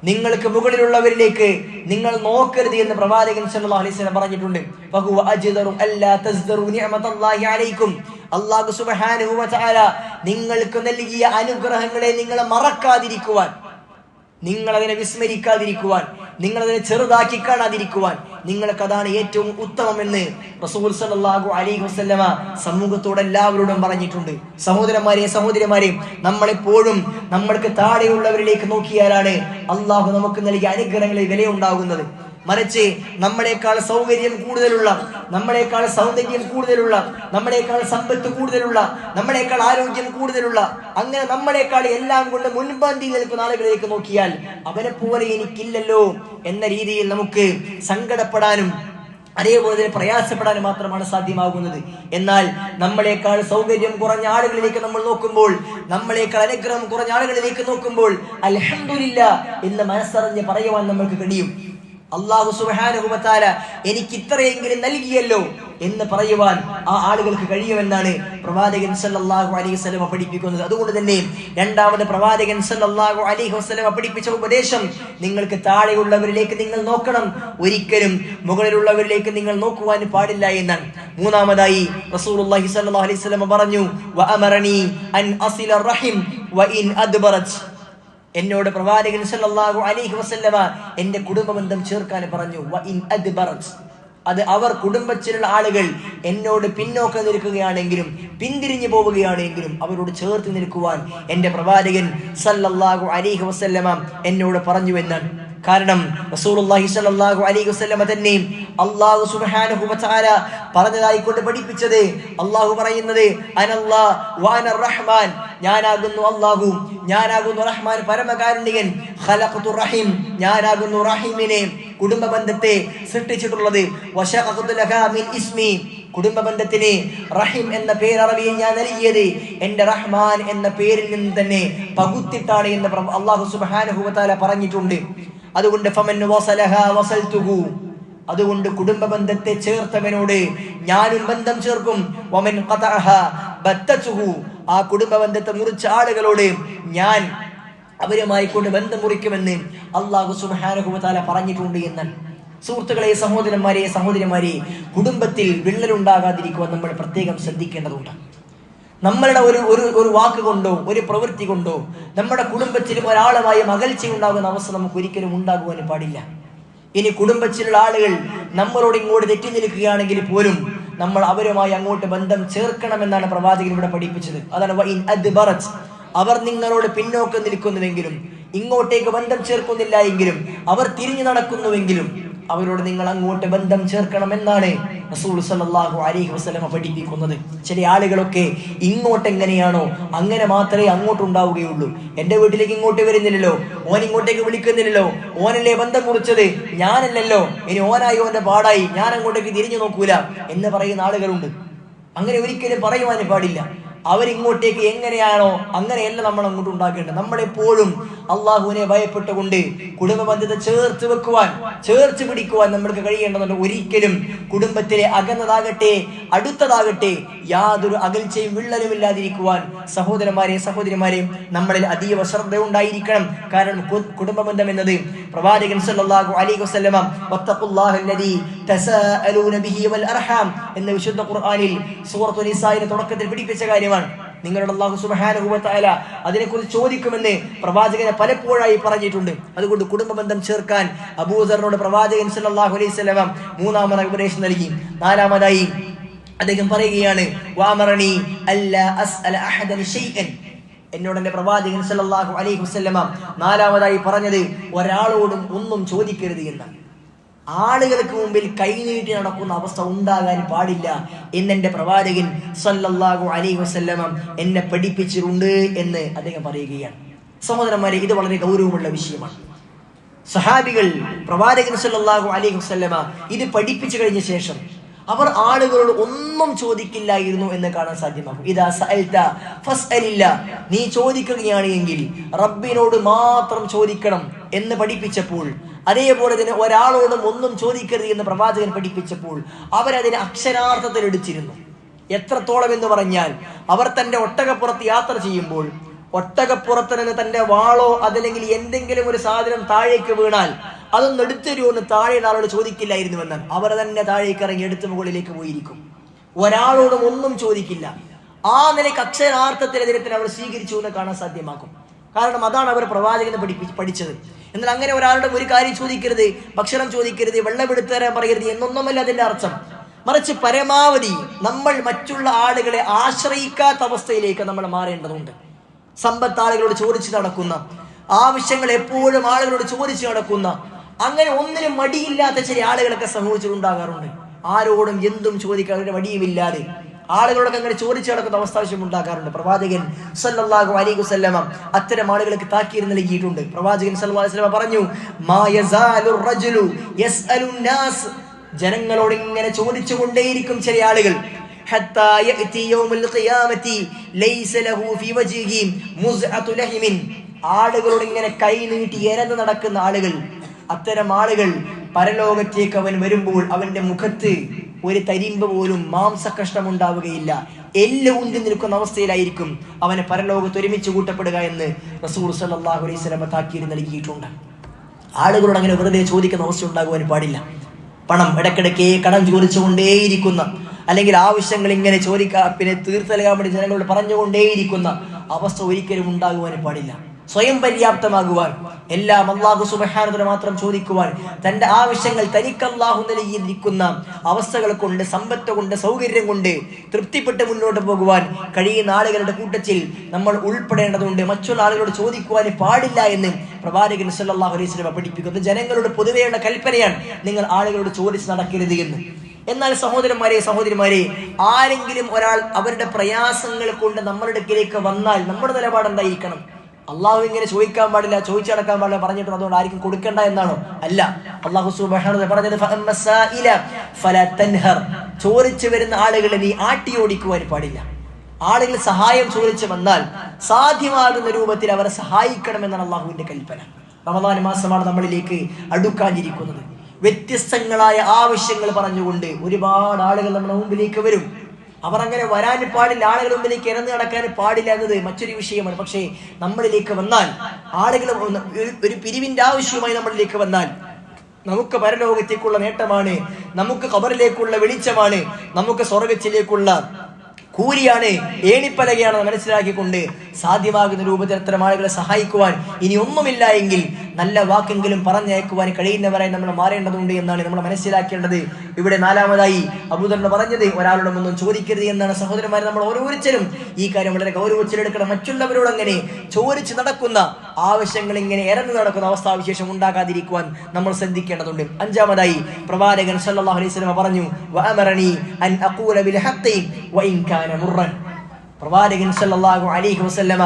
നിങ്ങൾക്ക് മുകളിലുള്ളവരിലേക്ക് നിങ്ങൾ നോക്കരുത് എന്ന് പ്രവാചകൻ സല്ലല്ലാഹു അലൈഹി വസല്ലം പറഞ്ഞിട്ടുണ്ട്. വഹുവ അജ്ദറു അല്ലാ തസ്ദറു നിഅമതല്ലാഹി അലൈക്കും. അല്ലാഹു സുബ്ഹാനഹു വ തആല നിങ്ങൾക്ക് നൽകിയ അനുഗ്രഹങ്ങളെ നിങ്ങൾ മറക്കാതിരിക്കുവാൻ, നിങ്ങൾ അതിനെ വിസ്മരിക്കാതിരിക്കുവാൻ, നിങ്ങൾ അതിനെ ചെറുതാക്കി കാണാതിരിക്കുവാൻ, നിങ്ങൾക്കതാണ് ഏറ്റവും ഉത്തമമെന്ന് റസൂൽ സല്ലല്ലാഹു അലൈഹി വസല്ലമ സമൂഹത്തോട് എല്ലാവരോടും പറഞ്ഞിട്ടുണ്ട്. സഹോദരന്മാരെ, സഹോദരിമാരെ, നമ്മളെപ്പോഴും നമ്മൾക്ക് താഴെയുള്ളവരിലേക്ക് നോക്കിയാലാണ് അള്ളാഹു നമുക്ക് നൽകിയ അനുഗ്രഹങ്ങളിൽ വിലയുണ്ടാകുന്നത്. മറിച്ച് നമ്മളെക്കാൾ സൗകര്യം കൂടുതലുള്ള, നമ്മളെക്കാൾ സൗന്ദര്യം കൂടുതലുള്ള, നമ്മളെക്കാൾ സമ്പത്ത് കൂടുതലുള്ള, നമ്മളെക്കാൾ ആരോഗ്യം കൂടുതലുള്ള, അങ്ങനെ നമ്മളെക്കാൾ എല്ലാം കൊണ്ട് മുൻപന്തിയിൽ നിൽക്കുന്ന ആളുകളിലേക്ക് നോക്കിയാൽ അവനെ പോലെ എനിക്കില്ലല്ലോ എന്ന രീതിയിൽ നമുക്ക് സങ്കടപ്പെടാനും അതേപോലെ തന്നെ പ്രയാസപ്പെടാനും മാത്രമാണ് സാധ്യമാകുന്നത്. എന്നാൽ നമ്മളെക്കാൾ സൗകര്യം കുറഞ്ഞ ആളുകളിലേക്ക് നമ്മൾ നോക്കുമ്പോൾ, നമ്മളെക്കാൾ അനുഗ്രഹം കുറഞ്ഞ ആളുകളിലേക്ക് നോക്കുമ്പോൾ അൽഹംദുലില്ലാഹ് എന്ന് മനസ്സറിഞ്ഞ് പറയുവാൻ നമുക്ക് കഴിയും. അല്ലാഹു സുബ്ഹാനഹു വ തആല എനിക്ക് ഇത്രയെങ്കിലും നൽകിയല്ലോ എന്ന് പറയുവാൻ ആ ആളുകൾക്ക് കഴിയുമെന്നാണ് പ്രവാചകൻ സല്ലല്ലാഹു അലൈഹി വസല്ലം പഠിപ്പിക്കുന്നത്. അതുകൊണ്ട് തന്നെ രണ്ടാമത് പ്രവാചകൻ സല്ലല്ലാഹു അലൈഹി വസല്ലം പഠിപ്പിച്ച ഉപദേശം, നിങ്ങൾക്ക് താഴെയുള്ളവരിലേക്ക് നിങ്ങൾ നോക്കണം, ഒരിക്കലും മുകളിലുള്ളവരിലേക്ക് നിങ്ങൾ നോക്കുവാൻ പാടില്ല എന്നാണ്. മൂന്നാമതായി റസൂലുള്ളാഹി സ്വല്ലല്ലാഹു അലൈഹി വസല്ലം പറഞ്ഞു, വഅമറനി അൻ അസില റഹിം വഇൻ അദ്ബറത്. എന്നോട് പ്രവാചകൻ സല്ലല്ലാഹു അലൈഹി വസല്ലമ എന്റെ കുടുംബബന്ധം ചേർക്കാൻ പറഞ്ഞു. വഇൻ അദ്ബറത്, അത് അവർ കുടുംബത്തിലുള്ള ആളുകൾ എന്നോട് പിന്നോക്കം നിൽക്കുകയാണെങ്കിലും പിന്തിരിഞ്ഞു പോവുകയാണെങ്കിലും അവരോട് ചേർത്ത് നിൽക്കുവാൻ എന്റെ പ്രവാചകൻ സല്ലല്ലാഹു അലൈഹി വസല്ലമ എന്നോട് പറഞ്ഞു എന്നാണ്. കാരണം റസൂലുള്ളാഹി സ്വല്ലല്ലാഹു അലൈഹി വസല്ലമ തന്നെ അല്ലാഹു സുബ്ഹാനഹു വ തആല പറഞ്ഞതായി കൊണ്ട് പഠിപ്പിച്ചത്, അല്ലാഹു പറയുന്നത് അനല്ലാഹ് വ അനർ റഹ്മാൻ, ഞാനാകുന്നു അല്ലാഹു, ഞാനാകുന്നു റഹ്മാൻ പരമകാരുണികൻ, ഖലഖതു റഹിം, ഞാനാകുന്നു റഹീമിനെ കുടുംബബന്ധത്തെ സൃഷ്ടിച്ചിട്ടുള്ളത്, വശഖഖതു ലഹാ മിൻ ഇസ്മി, കുടുംബബന്ധത്തിന് റഹിം എന്ന പേര് അറബിയിൽ ഞാൻ നൽകിയത് എന്റെ റഹ്മാൻ എന്ന പേരിൽ നിന്ന് തന്നെ പകുത്തിട്ടാണ് എന്ന് അല്ലാഹു സുബ്ഹാനഹു വ തആല പറഞ്ഞിട്ടുണ്ട്. അതുകൊണ്ട് ഫമൻ വസലഹാ വസൽതുഹു, അതുകൊണ്ട് കുടുംബബന്ധത്തെ ചേർത്തവനോട് ഞാനും ബന്ധം ചേർക്കും. വമൻ ഖതഅഹാ ബത്തതുഹു, ആ കുടുംബബന്ധത്തെ മുറിച്ച ആളുകളോട് ഞാൻ അവരുമായി കൊണ്ട് ബന്ധം മുറിക്കുമെന്ന് അല്ലാഹു സുബ്ഹാനഹു വ തആല പറഞ്ഞിട്ടുണ്ട് എന്നാണ്. സുഹൃത്തുക്കളെ, സഹോദരന്മാരെ, സഹോദരിമാരെ, കുടുംബത്തിൽ വിള്ളലുണ്ടാകാതിരിക്കുവാൻ നമ്മൾ പ്രത്യേകം ശ്രദ്ധിക്കേണ്ടതുണ്ട്. നമ്മളുടെ ഒരു വാക്ക് കൊണ്ടോ ഒരു പ്രവൃത്തി കൊണ്ടോ നമ്മുടെ കുടുംബത്തിലും ഒരാളുമായി അകൽച്ച ഉണ്ടാകുന്ന അവസ്ഥ നമുക്ക് ഒരിക്കലും ഉണ്ടാകുവാൻ പാടില്ല. ഇനി കുടുംബത്തിലുള്ള ആളുകൾ നമ്മളോട് ഇങ്ങോട്ട് തെറ്റി നിൽക്കുകയാണെങ്കിൽ പോലും നമ്മൾ അവരുമായി അങ്ങോട്ട് ബന്ധം ചേർക്കണമെന്നാണ് പ്രവാചകൻ ഇവിടെ പഠിപ്പിച്ചത്. അതാണ് വഇൻ അദ്ബറത്, അവർ നിങ്ങളോട് പിന്നോക്കം നിൽക്കുന്നുവെങ്കിലും ഇങ്ങോട്ടേക്ക് ബന്ധം ചേർക്കുന്നില്ല എങ്കിലും അവർ തിരിഞ്ഞു നടക്കുന്നുവെങ്കിലും അവരോട് നിങ്ങൾ അങ്ങോട്ട് ബന്ധം ചേർക്കണമെന്നാണ് റസൂൽ സല്ലല്ലാഹു അലൈഹി വസല്ലം പഠിപ്പിക്കുന്നത്. ചില ആളുകളൊക്കെ ഇങ്ങോട്ട് എങ്ങനെയാണോ അങ്ങനെ മാത്രമേ അങ്ങോട്ട് ഉണ്ടാവുകയുള്ളൂ. എന്റെ വീട്ടിലേക്ക് ഇങ്ങോട്ട് വരുന്നില്ലല്ലോ, ഓൻ ഇങ്ങോട്ടേക്ക് വിളിക്കുന്നില്ലല്ലോ, ഓനല്ലേ ബന്ധം കുറിച്ചത്, ഞാനല്ലല്ലോ, ഇനി ഓനായി ഓന്റെ പാടായി, ഞാൻ അങ്ങോട്ടേക്ക് തിരിഞ്ഞു നോക്കൂല എന്ന് പറയുന്ന ആളുകളുണ്ട്. അങ്ങനെ ഒരിക്കലും പറയുവാൻ പാടില്ല. അവരിങ്ങോട്ടേക്ക് എങ്ങനെയാണോ അങ്ങനെയല്ല നമ്മൾ അങ്ങോട്ട് ഉണ്ടാക്കേണ്ടത്. നമ്മളെപ്പോഴും അള്ളാഹുവിനെ ഭയപ്പെട്ടുകൊണ്ട് കുടുംബ ബന്ധത്തെ ചേർത്ത് വെക്കുവാൻ, ചേർത്ത് പിടിക്കുവാൻ നമ്മൾക്ക് കഴിയേണ്ടതുണ്ട്. ഒരിക്കലും കുടുംബത്തിലെ അകന്നതാകട്ടെ അടുത്തതാകട്ടെ യാതൊരു അകൽച്ചയും വിള്ളലുമില്ലാതിരിക്കുവാൻ സഹോദരന്മാരെ, സഹോദരിമാരെ, നമ്മളിൽ അതീവ ശ്രദ്ധ ഉണ്ടായിരിക്കണം. കാരണം കുടുംബ ബന്ധം എന്നത് പ്രവാചകൻ സല്ലല്ലാഹു അലൈഹി വസല്ലം വത്തഖുല്ലാഹല്ലദീ തസാഅലൂന ബിഹി വൽ അർഹാം എന്ന വിശുദ്ധ ഖുർആനിൽ സൂറത്തുൽ നിസായിലെ തുടക്കത്തിൽ പഠിപ്പിച്ച കാര്യമാണ്. നിങ്ങളുടെ അല്ലാഹു സുബ്ഹാനഹു വ തആല അതിനെക്കുറിച്ച് ചോദിക്കുമെന്ന് പ്രവാചകനെ പലപ്പോഴായി പറഞ്ഞിട്ടുണ്ട്. അതുകൊണ്ട് കുടുംബ ബന്ധം ചേർക്കാൻ അബൂദറിനോട് പ്രവാചകൻ സല്ലല്ലാഹു അലൈഹി വസല്ലം മൂന്നാമതായി ഉപദേശം നൽകി. നാലാമതായി അദ്ദേഹം പറയുകയാണ്, വഅമറനി അല്ലാ അസ്അല അഹദൻ ഷൈഅൻ, എന്നോട് എന്റെ പ്രവാചകൻ സല്ലല്ലാഹു അലൈഹി വസല്ലം നാലാമതായി പറഞ്ഞത് ഒരാളോടും ഒന്നും ചോദിക്കരുത് എന്നാണ്. ആളുകൾക്ക് മുമ്പിൽ കൈനീട്ടി നടക്കുന്ന അവസ്ഥ ഉണ്ടാകാൻ പാടില്ല എന്നെന്റെ പ്രവാചകൻ സല്ലല്ലാഹു അലൈഹി വസല്ലം എന്നെ പഠിപ്പിച്ചിട്ടുണ്ട് എന്ന് അദ്ദേഹം പറയുകയാണ്. സഹോദരന്മാരെ, ഇത് വളരെ ഗൗരവമുള്ള വിഷയമാണ്. സഹാബികൾ പ്രവാചകൻ സല്ലല്ലാഹു അലൈഹി വസല്ലം ഇത് പഠിപ്പിച്ചു കഴിഞ്ഞ ശേഷം അവർ ആളുകളോട് ഒന്നും ചോദിക്കില്ലായിരുന്നു എന്ന് കാണാൻ സാധ്യമാകും. ഇദാ സഅൽത ഫസ്അലില്ല, നീ ചോദിക്കുകയാണ് എങ്കിൽ റബ്ബിനോട് മാത്രം ചോദിക്കണം എന്ന് പഠിപ്പിച്ചപ്പോൾ, അതേപോലെ തന്നെ ഒരാളോടും ഒന്നും ചോദിക്കരുത് എന്ന് പ്രവാചകൻ പഠിപ്പിച്ചപ്പോൾ അവരതിനെ അക്ഷരാർത്ഥത്തിൽ എടുത്തിരുന്നു. എത്രത്തോളം എന്ന് പറഞ്ഞാൽ, അവർ തന്റെ ഒട്ടകപ്പുറത്ത് യാത്ര ചെയ്യുമ്പോൾ ഒട്ടകപ്പുറത്ത് നിന്ന് തന്റെ വാളോ അതല്ലെങ്കിൽ എന്തെങ്കിലും ഒരു സാധനം താഴേക്ക് വീണാൽ അതൊന്നും എടുത്തരുമെന്ന് താഴെ ആളോട് ചോദിക്കില്ലായിരുന്നുവെന്നാൽ അവർ തന്നെ താഴേക്ക് ഇറങ്ങി എടുത്ത് മുകളിലേക്ക് പോയിരിക്കും. ഒരാളോടും ഒന്നും ചോദിക്കില്ല. ആ നിലയ്ക്ക് അക്ഷരാർത്ഥത്തിൽ അതിനെ അവർ സ്വീകരിച്ചു എന്ന് കാണാൻ സാധ്യമാക്കും. കാരണം അതാണ് അവർ പ്രവാചകനെ പഠിച്ചത്. എന്നാൽ അങ്ങനെ ഒരാളുടെ ഒരു കാര്യം ചോദിക്കരുത്, ഭക്ഷണം ചോദിക്കരുത്, വെള്ളമെടുത്ത് തരാൻ പറയരുത് എന്നൊന്നുമല്ല അതിന്റെ അർത്ഥം. മറിച്ച് പരമാവധി നമ്മൾ മറ്റുള്ള ആളുകളെ ആശ്രയിക്കാത്ത അവസ്ഥയിലേക്ക് നമ്മൾ മാറേണ്ടതുണ്ട്. സമ്പത്ത് ആളുകളോട് ചോദിച്ചു നടക്കുന്ന, ആവശ്യങ്ങൾ എപ്പോഴും ആളുകളോട് ചോദിച്ചു നടക്കുന്ന, അങ്ങനെ ഒന്നിനും മടിയില്ലാത്ത ചില ആളുകളൊക്കെ സമൂഹത്തിലുണ്ടാകാറുണ്ട്. ആരോടും എന്തും ചോദിക്കാൻ ഒരു മടിയുമില്ലാതെ ആളുകളോടൊക്കെ അങ്ങനെ ചോദിച്ചു നടക്കുന്ന അവസ്ഥാവശ്യം ഉണ്ടാകാറുണ്ട്. പ്രവാചകൻ സല്ലല്ലാഹു അലൈഹി വസല്ലമ അത്തരം ആളുകൾക്ക് താക്കീത് നൽകിയിട്ടുണ്ട്. പ്രവാചകൻ സല്ലല്ലാഹു അലൈഹി വസല്ലമ പറഞ്ഞു, മാ യസാലു റജുലു യസ്അലു നാസ്, ജനങ്ങളോട് ഇങ്ങനെ ചോദിച്ചു കൊണ്ടേയിരിക്കും ചില ആളുകൾ. ഹത്താ യഅതി യൗമുൽ ഖിയാമത്തി ലൈസ ലഹു ഫീ വജ്ഹിഹി മുസ്അതു ലഹിമിൻ, ആളുകളോട് ഇങ്ങനെ കൈ നീട്ടി എരന്ന് നടക്കുന്ന ആളുകൾ. അത്തരം ആളുകൾ പരലോകത്തേക്ക് അവൻ വരുമ്പോൾ അവന്റെ മുഖത്ത് ഒരു തരിമ്പ് പോലും മാംസകഷ്ണം ഉണ്ടാവുകയില്ല, എല്ല് ഉന്തി നിൽക്കുന്ന അവസ്ഥയിലായിരിക്കും അവനെ പരലോകത്ത് ഒരുമിച്ച് കൂട്ടപ്പെടുക എന്ന് റസൂൽ സല്ലല്ലാഹു അലൈഹി വസല്ലം താക്കീത് നൽകിയിട്ടുണ്ട്. ആളുകളോട് അങ്ങനെ വെറുതെ ചോദിക്കുന്ന അവസ്ഥ ഉണ്ടാകുവാൻ പാടില്ല. പണം ഇടയ്ക്കിടയ്ക്ക് കടം ചോദിച്ചുകൊണ്ടേയിരിക്കുന്ന, അല്ലെങ്കിൽ ആവശ്യങ്ങൾ ഇങ്ങനെ പിന്നെ തീർത്തു നൽകാൻ വേണ്ടി ജനങ്ങളോട് പറഞ്ഞുകൊണ്ടേയിരിക്കുന്ന അവസ്ഥ ഒരിക്കലും ഉണ്ടാകുവാൻ പാടില്ല. സ്വയം പര്യാപ്തമാകുവാൻ, എല്ലാം അല്ലാഹു സുബ്ഹാനഹു വ തആല മാത്രം ചോദിക്കുവാൻ, തന്റെ ആവശ്യങ്ങൾ തനിക്ക് അല്ലാഹു നൽകിയിരിക്കുന്ന അവസ്ഥകൾ കൊണ്ട്, സമ്പത്ത് കൊണ്ട്, സൗകര്യം കൊണ്ട് തൃപ്തിപ്പെട്ട് മുന്നോട്ട് പോകുവാൻ കഴിയുന്ന ആളുകളുടെ കൂട്ടത്തിൽ നമ്മൾ ഉൾപ്പെടേണ്ടതുണ്ട്. മറ്റുള്ള ആളുകളോട് ചോദിക്കുവാൻ പാടില്ല എന്ന് പ്രവാചകൻ സല്ലല്ലാഹു അലൈഹി വസല്ലം പഠിപ്പിക്കുന്നത് ജനങ്ങളോട് പൊതുവെയുള്ള കൽപ്പനയാണ്, നിങ്ങൾ ആളുകളോട് ചോദിച്ച് നടക്കരുത് എന്ന്. എന്നാൽ സഹോദരന്മാരെ, ആരെങ്കിലും ഒരാൾ അവരുടെ പ്രയാസങ്ങൾ കൊണ്ട് നമ്മുടെ അടുക്കിലേക്ക് വന്നാൽ നമ്മുടെ നിലപാട് എന്തായിരിക്കണം? അള്ളാഹു ഇങ്ങനെ ചോദിക്കാൻ പാടില്ല, ചോദിച്ചു നടക്കാൻ പാടില്ല പറഞ്ഞിട്ട് അതുകൊണ്ട് ആർക്കും കൊടുക്കണ്ട എന്നാണോ? അല്ല. അള്ളാഹു സുബ്ഹാനഹു വ തആല പറഞ്ഞത്, ചോദിച്ചു വരുന്ന ആളുകളെ നീ ആട്ടി ഓടിക്കുവാൻ പാടില്ല. ആളുകൾ സഹായം ചോദിച്ചു വന്നാൽ സാധ്യമാകുന്ന രൂപത്തിൽ അവരെ സഹായിക്കണമെന്നാണ് അള്ളാഹുവിന്റെ കൽപ്പന. റമദാൻ മാസമാണ് നമ്മളിലേക്ക് അടുക്കാനിരിക്കുന്നത്. വ്യത്യസ്തങ്ങളായ ആവശ്യങ്ങൾ പറഞ്ഞുകൊണ്ട് ഒരുപാട് ആളുകൾ നമ്മുടെ മുമ്പിലേക്ക് വരും. അവർ അങ്ങനെ വരാൻ പാടില്ല, ആളുകൾ മുമ്പിലേക്ക് ഇറങ്ങി നടക്കാൻ പാടില്ല എന്നത് മറ്റൊരു വിഷയമാണ്. പക്ഷേ നമ്മളിലേക്ക് വന്നാൽ, ആളുകൾ ഒരു പിരിവിന്റെ ആവശ്യവുമായി നമ്മളിലേക്ക് വന്നാൽ, നമുക്ക് പരലോകത്തേക്കുള്ള നേട്ടമാണ്, നമുക്ക് ഖബറിലേക്കുള്ള വെളിച്ചമാണ്, നമുക്ക് സ്വർഗത്തിലേക്കുള്ള കൂലിയാണ്, ഏണിപ്പലകയാണ് മനസ്സിലാക്കിക്കൊണ്ട് സാധ്യമാകുന്ന രൂപത്തിൽ അത്തരം ആളുകളെ സഹായിക്കുവാൻ ഇനി ഒന്നുമില്ല എങ്കിൽ നല്ല വാക്കെങ്കിലും പറഞ്ഞയക്കുവാൻ കഴിയുന്നവരായി നമ്മൾ മാറേണ്ടതുണ്ട് എന്നാണ് നമ്മൾ മനസ്സിലാക്കേണ്ടത്. ഇവിടെ നാലാമതായി അബൂദർ പറഞ്ഞത്, ഒരാളോടും ഒന്നും ചോദിക്കരുത് എന്നാണ്. സഹോദരന്മാരെ, നമ്മൾ ഓരോരുത്തരും ഈ കാര്യം വളരെ ഗൗരവത്തിലെടുക്കണം. മറ്റുള്ളവരോട് അങ്ങനെ ചോദിച്ച് നടക്കുന്ന, ആവശ്യങ്ങൾ ഇങ്ങനെ ഇറങ്ങി നടക്കുന്ന അവസ്ഥാവിശേഷം ഉണ്ടാകാതിരിക്കുവാൻ നമ്മൾ ശ്രദ്ധിക്കേണ്ടതുണ്ട്. അഞ്ചാമതായി പ്രവാചകൻ സല്ലല്ലാഹു അലൈഹി വസല്ലം പറഞ്ഞു, വഅമറനി അൻ അഖൂല ബിൽ ഹഖ് വഇൻ കാന മുർറൻ. പ്രവാചകൻ സല്ലല്ലാഹു അലൈഹി വസല്ലമ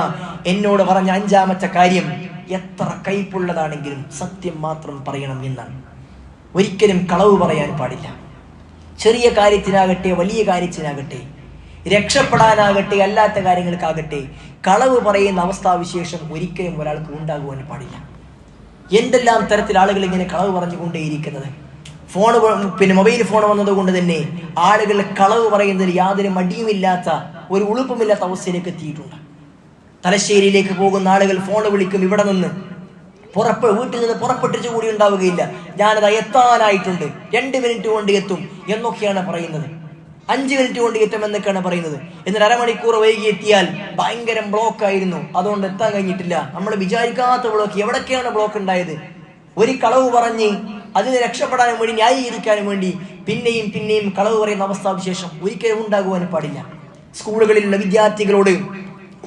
എന്നോട് പറഞ്ഞ അഞ്ചാമത്തെ കാര്യം, എത്ര കൈപ്പുള്ളതാണെങ്കിലും സത്യം മാത്രം പറയണം എന്നാണ്. ഒരിക്കലും കളവ് പറയാൻ പാടില്ല. ചെറിയ കാര്യത്തിനാകട്ടെ, വലിയ കാര്യത്തിനാകട്ടെ, രക്ഷപ്പെടാനാകട്ടെ, അല്ലാത്ത കാര്യങ്ങൾക്കാകട്ടെ, കളവ് പറയുന്ന അവസ്ഥാവിശേഷം ഒരിക്കലും ഒരാൾക്ക് ഉണ്ടാകുവാൻ പാടില്ല. എന്തെല്ലാം തരത്തിൽ ആളുകൾ ഇങ്ങനെ കളവ് പറഞ്ഞുകൊണ്ടേയിരിക്കുന്നത്. പിന്നെ മൊബൈൽ ഫോൺ വന്നതുകൊണ്ട് തന്നെ ആളുകൾ കളവ് പറയുന്നതിൽ യാതൊരു മടിയുമില്ലാത്ത, ഒരു ഉളുപ്പുമില്ലാത്ത അവസ്ഥയിലേക്ക് എത്തിയിട്ടുണ്ട്. തലശ്ശേരിയിലേക്ക് പോകുന്ന ആളുകൾ ഫോൺ വിളിക്കും, ഇവിടെ നിന്ന് വീട്ടിൽ നിന്ന് പുറപ്പെട്ടിച്ചു കൂടി ഉണ്ടാവുകയില്ല, ഞാനത് എത്താനായിട്ടുണ്ട്, 2 മിനിറ്റ് കൊണ്ട് എത്തും എന്നൊക്കെയാണ് പറയുന്നത്. 5 മിനിറ്റ് കൊണ്ട് എത്തും എന്നൊക്കെയാണ് പറയുന്നത്. എന്നിട്ട് അരമണിക്കൂർ വൈകി എത്തിയാൽ ഭയങ്കര ബ്ലോക്ക് ആയിരുന്നു, അതുകൊണ്ട് എത്താൻ കഴിഞ്ഞിട്ടില്ല. നമ്മൾ വിചാരിക്കാത്ത ബ്ലോക്ക്. എവിടൊക്കെയാണ് ബ്ലോക്ക് ഉണ്ടായത്? ഒരു കളവ് പറഞ്ഞ് അതിനെ രക്ഷപ്പെടാനും വേണ്ടി, ന്യായീകരിക്കാനും വേണ്ടി പിന്നെയും കളവ് പറയുന്ന അവസ്ഥാവിശേഷം ഒരിക്കലും ഉണ്ടാകുവാൻ പാടില്ല. സ്കൂളുകളിലുള്ള വിദ്യാർത്ഥികളോട്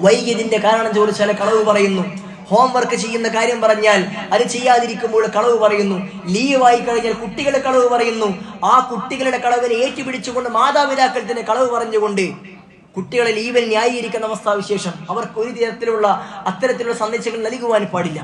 വൈകിയതിന്റെ കാരണം ചോദിച്ചാൽ കളവ് പറയുന്നു. ഹോംവർക്ക് ചെയ്യുന്ന കാര്യം പറഞ്ഞാൽ അത് ചെയ്യാതിരിക്കുമ്പോൾ കളവ് പറയുന്നു. ലീവായി കഴിഞ്ഞാൽ കുട്ടികളെ കളവ് പറയുന്നു. ആ കുട്ടികളുടെ കളവിനെ ഏറ്റുപിടിച്ചുകൊണ്ട് മാതാപിതാക്കൾ തന്നെ കളവ് പറഞ്ഞുകൊണ്ട് കുട്ടികളെ ലീവിൽ ന്യായീകരിക്കുന്ന അവസ്ഥാവിശേഷം അവർക്ക് ഒരു തരത്തിലുള്ള അത്തരത്തിലുള്ള സന്ദേശങ്ങൾ നൽകുവാൻ പാടില്ല.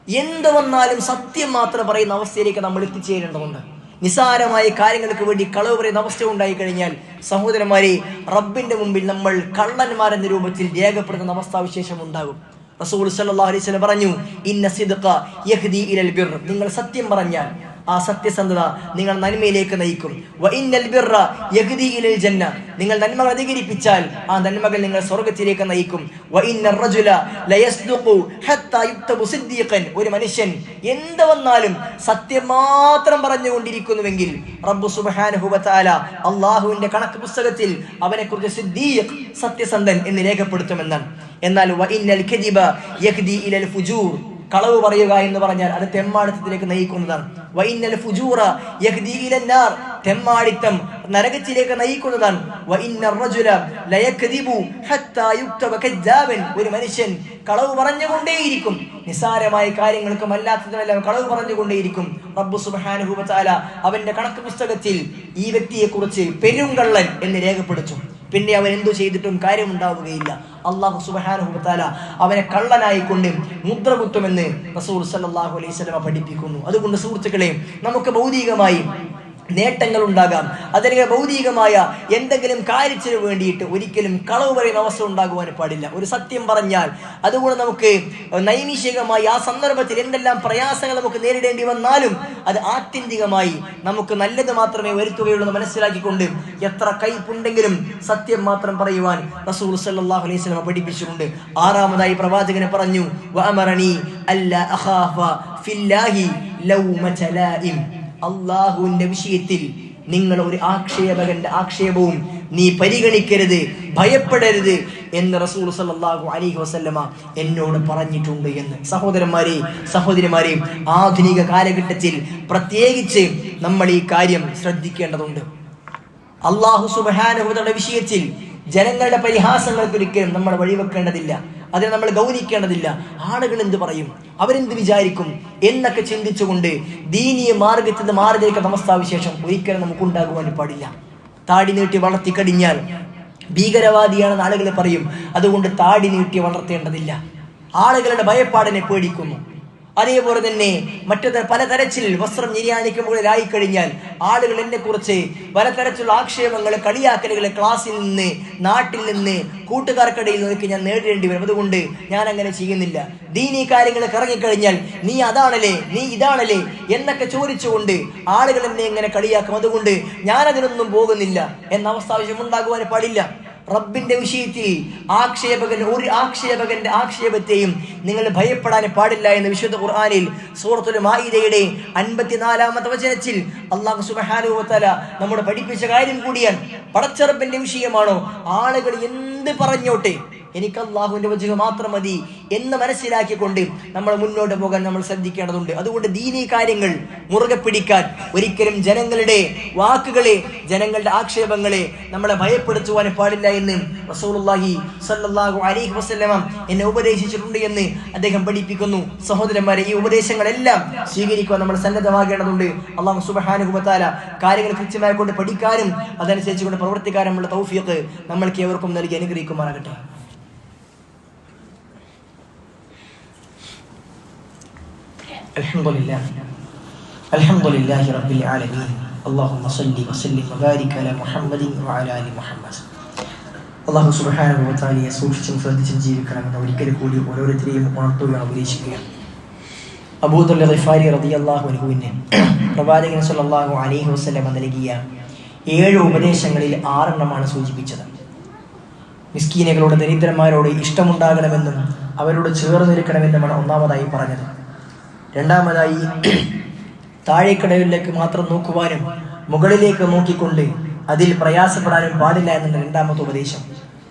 എന്ത് വന്നാലും സത്യം മാത്രം പറയുന്ന അവസ്ഥയിലേക്ക് നമ്മൾ എത്തിച്ചേരേണ്ടതുണ്ട്. നിസാരമായ കാര്യങ്ങൾക്ക് വേണ്ടി കളവ് പറയുന്ന അവസ്ഥ ഉണ്ടായി കഴിഞ്ഞാൽ സഹോദരന്മാരെ, റബ്ബിന്റെ മുമ്പിൽ നമ്മൾ കള്ളന്മാരെന്ന രൂപത്തിൽ രേഖപ്പെടുത്തുന്ന അവസ്ഥാവിശേഷം ഉണ്ടാകും. റസൂൽ സല്ലല്ലാഹു അലൈഹി വസല്ലം പറഞ്ഞു, ഇന്ന സിദ്ഖ യഹ്ദി ഇലൽ ബിർ. നിങ്ങൾ സത്യം പറഞ്ഞാൽ ആ സത്യസന്ധത നിങ്ങൾ നന്മയിലേക്ക് നയിക്കും. വ ഇന്നൽ ബിർറ യഹ്ദി ഇലൽ ജന്ന. നിങ്ങൾ നന്മകൾ അധികരിപ്പിച്ചാൽ ആ നന്മകൾ നിങ്ങൾ സ്വർഗ്ഗത്തിലേക്ക് നയിക്കും. വ ഇന്നർ റജുല ലയസ്ദുഖു ഹത്താ യുക്തബു സിദ്ദീഖൻ. ഒരു മനുഷ്യൻ എന്ത് വന്നാലും സത്യം മാത്രം പറഞ്ഞുകൊണ്ടിരിക്കുന്നുവെങ്കിൽ റബ്ബ് സുബ്ഹാനഹു വ തആല അല്ലാഹുവിന്റെ കണക്ക് പുസ്തകത്തിൽ അവനെക്കുറിച്ച് സിദ്ദീഖ്, സത്യസന്ധൻ എന്ന് രേഖപ്പെടുത്തുമെന്നാണ്. എന്നാൽ വ ഇന്നൽ കദിബ യഹ്ദി ഇലൽ ഫുജൂർ. കളവ് പറയുക എന്ന് പറഞ്ഞാൽ അത് തെമ്മാടിത്തത്തിലേക്ക് നയിക്കുന്നതാണ്. വഇന്നൽ ഫുജൂറ യഹ്ദി ഇലന്നാർ, തെമ്മാടിത്തം നരകത്തിലേക്ക് നയിക്കുന്നതാണ്. വഇന്നർ റജുല ലയക്ദിബു ഹത്താ യുക്തബ കദ്ദാബൻ, ഒരു മനുഷ്യൻ കളവ് പറഞ്ഞുകൊണ്ടേയിരിക്കും, നിസാരമായ കാര്യങ്ങൾക്കും അല്ലാത്തതുമെല്ലാം കളവ് പറഞ്ഞുകൊണ്ടേയിരിക്കും. റബ്ബ് സുബ്ഹാനഹു വ തആല അവന്റെ കണക്ക് പുസ്തകത്തിൽ ഈ വ്യക്തിയെ കുറിച്ച് പെരുങ്കള്ളൻ എന്ന് രേഖപ്പെടുത്തും. പിന്നെ അവൻ എന്തു ചെയ്തിട്ടും കാര്യമുണ്ടാവുകയില്ല. അല്ലാഹു സുബ്ഹാനഹു വ തആല അവനെ കള്ളനായിക്കൊണ്ട് മുദ്ര കുത്തുമെന്ന് റസൂൽ സല്ലല്ലാഹു അലൈഹി വസല്ലം പഠിപ്പിക്കുന്നു. അതുകൊണ്ട് സുഹൃത്തുക്കളെ, നമുക്ക് ഭൗതികമായി നേട്ടങ്ങൾ ഉണ്ടാകാം, അതല്ലെങ്കിൽ ഭൗതികമായ എന്തെങ്കിലും കാര്യത്തിന് വേണ്ടിയിട്ട് ഒരിക്കലും കളവ് പറയുന്ന അവസ്ഥ ഉണ്ടാകുവാൻ പാടില്ല. ഒരു സത്യം പറഞ്ഞാൽ അതുകൊണ്ട് നമുക്ക് നൈമിഷികമായി ആ സന്ദർഭത്തിൽ എന്തെല്ലാം പ്രയാസങ്ങൾ നമുക്ക് നേരിടേണ്ടി വന്നാലും അത് ആത്യന്തികമായി നമുക്ക് നല്ലത് മാത്രമേ വരുത്തുകയുള്ളൂ എന്ന് മനസ്സിലാക്കിക്കൊണ്ട് എത്ര കൈപ്പുണ്ടെങ്കിലും സത്യം മാത്രം പറയുവാൻ റസൂൽ സല്ലല്ലാഹു അലൈഹി വസല്ലം പഠിപ്പിച്ചിട്ടുണ്ട്. ആറാമതായി പ്രവാചകനെ പറഞ്ഞു, വഅമറനി അല്ലാ അഖാഫ ഫില്ലാഹി ലൗമത ലായിം, അല്ലാഹുവിന്റെ വിഷയത്തിൽ നിങ്ങൾ ഒരു ആക്ഷേപകന്റെ ആക്ഷേപവും നീ പരിഗണിക്കരുത്, ഭയപ്പെടരുത് എന്ന് റസൂൽ സല്ലല്ലാഹു അലൈഹി വസല്ലമ എന്നോട് പറഞ്ഞിട്ടുണ്ട് എന്ന്. സഹോദരന്മാരെ, സഹോദരിമാരെ, ആധുനിക കാലഘട്ടത്തിൽ പ്രത്യേകിച്ച് നമ്മൾ ഈ കാര്യം ശ്രദ്ധിക്കേണ്ടതുണ്ട്. അല്ലാഹു സുബ്ഹാനഹു വ തആല വിഷയത്തിൽ ജനങ്ങളുടെ പരിഹാസങ്ങൾക്ക് ഒരിക്കലും നമ്മൾ വഴിവെക്കേണ്ടതില്ല, അതിനെ നമ്മൾ ഗൗനിക്കേണ്ടതില്ല. ആളുകൾ എന്ത് പറയും, അവരെന്ത് വിചാരിക്കും എന്നൊക്കെ ചിന്തിച്ചുകൊണ്ട് ദീനീയ മാർഗത്തിൽ നിന്ന് മാറി നിൽക്കുന്ന അവസ്ഥാവിശേഷം ഒരിക്കലും നമുക്ക് ഉണ്ടാകുവാൻ പാടില്ല. താടി നീട്ടി വളർത്തി കഴിഞ്ഞാൽ ഭീകരവാദിയാണെന്ന് ആളുകൾ പറയും. അതുകൊണ്ട് താടി നീട്ടി വളർത്തേണ്ടതില്ല. ആളുകളുടെ ഭയപ്പാടിനെ പേടിക്കുന്നു. അതേപോലെ തന്നെ പലതരത്തിൽ വസ്ത്രം നിര്യാണിക്കുമ്പോഴായി കഴിഞ്ഞാൽ ആളുകൾ എന്നെ കുറിച്ച് പലതരത്തിലുള്ള ആക്ഷേപങ്ങൾ, കളിയാക്കലുകൾ ക്ലാസ്സിൽ നിന്ന്, നാട്ടിൽ നിന്ന്, കൂട്ടുകാർക്കിടയിൽ നിന്നൊക്കെ ഞാൻ നേരിടേണ്ടി വരും. അതുകൊണ്ട് ഞാൻ അങ്ങനെ ചെയ്യുന്നില്ല. ദീനീ കാര്യങ്ങളൊക്കെ ഇറങ്ങിക്കഴിഞ്ഞാൽ നീ അതാണല്ലേ, നീ ഇതാണല്ലേ എന്നൊക്കെ ചോദിച്ചുകൊണ്ട് ആളുകൾ എന്നെ ഇങ്ങനെ കളിയാക്കും. അതുകൊണ്ട് ഞാൻ അതിനൊന്നും പോകുന്നില്ല എന്ന അവസ്ഥാവശ്യം ഉണ്ടാകുവാൻ പാടില്ല. റബ്ബിന്റെ വിഷയത്തിൽ ഒരു ആക്ഷേപകന്റെ ആക്ഷേപത്തെയും നിങ്ങൾ ഭയപ്പെടാൻ പാടില്ല എന്ന് വിശുദ്ധ ഖുർആനിൽ സൂറത്തുൽ മാഇദയുടെ 54-ാമത്തെ വചനത്തിൽ അല്ലാഹു സുബ്ഹാനഹു വ തആല നമ്മോട് പഠിപ്പിച്ച കാര്യം കൂടിയാണ്. പടച്ചറബിന്റെ വിഷയമാണോ, ആളുകൾ എന്ത് പറഞ്ഞോട്ടെ, എനിക്ക് അല്ലാഹുവിന്റെ വജ്ഹ് മാത്രം മതി എന്ന് മനസ്സിലാക്കിക്കൊണ്ട് നമ്മൾ മുന്നോട്ട് പോകാൻ നമ്മൾ ശ്രദ്ധിക്കേണ്ടതുണ്ട്. അതുകൊണ്ട് ദീനീ കാര്യങ്ങൾ മുറുകെ പിടിക്കാൻ ഒരിക്കലും ജനങ്ങളുടെ വാക്കുകളെ, ജനങ്ങളുടെ ആക്ഷേപങ്ങളെ നമ്മളെ ഭയപ്പെടുത്തുവാൻ പാടില്ല എന്ന് റസൂലുള്ളാഹി സ്വല്ലല്ലാഹു അലൈഹി വസല്ലം എന്നെ ഉപദേശിച്ചിട്ടുണ്ട് എന്ന് അദ്ദേഹം പഠിപ്പിക്കുന്നു. സഹോദരന്മാരെ, ഈ ഉപദേശങ്ങളെല്ലാം സ്വീകരിക്കുവാൻ നമ്മൾ സന്നദ്ധമാകേണ്ടതുണ്ട്. അല്ലാഹു സുബ്ഹാനഹു വ തആല കാര്യങ്ങൾ കൃത്യമായി കൊണ്ട് പഠിക്കാനും അതനുസരിച്ച് കൊണ്ട് പ്രവർത്തിക്കാനുമുള്ള തൗഫീഖ് നമ്മൾക്ക് ഏവർക്കും നൽകി അനുഗ്രഹിക്കുമാറാകട്ടെ. അൽഹംദുലില്ലാഹി റബ്ബിൽ ആലമീൻ. അല്ലാഹുമ്മ സ്വല്ലി വസല്ലിം വബാരിക് അലാ മുഹമ്മദിൻ വഅലാ ആലി മുഹമ്മദ്. അല്ലാഹു സുബ്ഹാനഹു വ തആലയെ സൂക്ഷിച്ചും ശ്രദ്ധിച്ചും ജീവിക്കണമെന്ന് ഒരിക്കൽ കൂടി ഓരോരുത്തരെയും ഉണർത്തുകയാണ്, ഉപദേശിക്കുകയാണ്. അബൂ ദർ ഗിഫാരി റളിയല്ലാഹു അൻഹുവിനെ പ്രവാചകൻ സ്വല്ലല്ലാഹു അലൈഹി വസല്ലം നൽകിയ 7 ഉപദേശങ്ങളിൽ 6 എണ്ണമാണ് സൂചിപ്പിച്ചത്. മിസ്കീനുകളോട്, ദരിദ്രന്മാരോട് ഇഷ്ടമുണ്ടാകണമെന്നും അവരോട് ചേർന്ന് നിൽക്കണമെന്നുമാണ് ഒന്നാമതായി പറഞ്ഞത്. രണ്ടാമതായി താഴേക്കടലിലേക്ക് മാത്രം നോക്കുവാനും മുകളിലേക്ക് നോക്കിക്കൊണ്ട് അതിൽ പ്രയാസപ്പെടാനും പാടില്ല എന്നുള്ള രണ്ടാമത്തെ ഉപദേശം.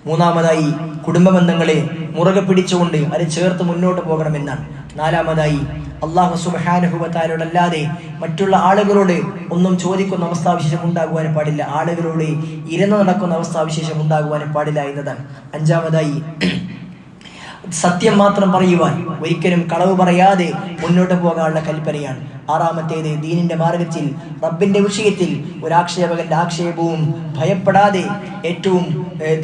മൂന്നാമതായി കുടുംബബന്ധങ്ങളെ മുറുകെ പിടിച്ചുകൊണ്ട് അത് ചേർത്ത് മുന്നോട്ട് പോകണമെന്നാണ്. നാലാമതായി അല്ലാഹു സുബ്ഹാനഹു വ തആലയോടല്ലാതെ മറ്റുള്ള ആളുകളോട് ഒന്നും ചോദിക്കുന്ന അവസ്ഥാവിശേഷം ഉണ്ടാകുവാൻ പാടില്ല, ആളുകളോട് ഇരുന്ന് നടക്കുന്ന അവസ്ഥാവിശേഷം ഉണ്ടാകുവാനും പാടില്ല എന്നതാണ്. അഞ്ചാമതായി സത്യം മാത്രം പറയുവാൻ, ഒരിക്കലും കളവ് പറയാതെ മുന്നോട്ട് പോകാനുള്ള കൽപ്പനയാണ്. ആറാമത്തേത് ദീനിന്റെ മാർഗത്തിൽ റബ്ബിന്റെ വിഷയത്തിൽ ഒരാക്ഷേപകന്റെ ആക്ഷേപവും ഭയപ്പെടാതെ ഏറ്റവും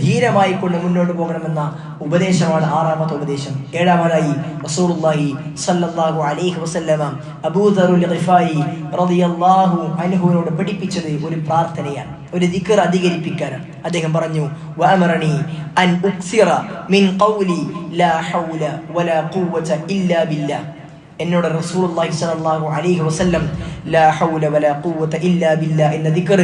ധീരമായി കൊണ്ട് മുന്നോട്ട് പോകണമെന്ന ഉപദേശമാണ് ആറാമത്തെ ഉപദേശം. ഏഴാമതായി റസൂലുള്ളാഹി സ്വല്ലല്ലാഹു അലൈഹി വസല്ലമ അബൂ ദറുൽ ഗിഫാരി റളിയല്ലാഹു അൻഹുവിനോട് പഠിപ്പിച്ചത് ഒരു പ്രാർത്ഥനയാണ്, ഒരു ദിക്ർ അധികരിപ്പിക്കാനാണ്. അദ്ദേഹം പറഞ്ഞു, വഅമറനി അൻ ഉക്സിറ മിൻ ഖൗലി ലാ ഹൗല വലാ ഖുവത ഇല്ലാ ബില്ലാഹ്. എന്നോട് റസൂലുള്ളാഹി സ്വല്ലല്ലാഹു അലൈഹി വസല്ലം ലാ ഹൗല വലാ ഖുവത ഇല്ലാ ബില്ലാഹ് എന്ന ദിക്ർ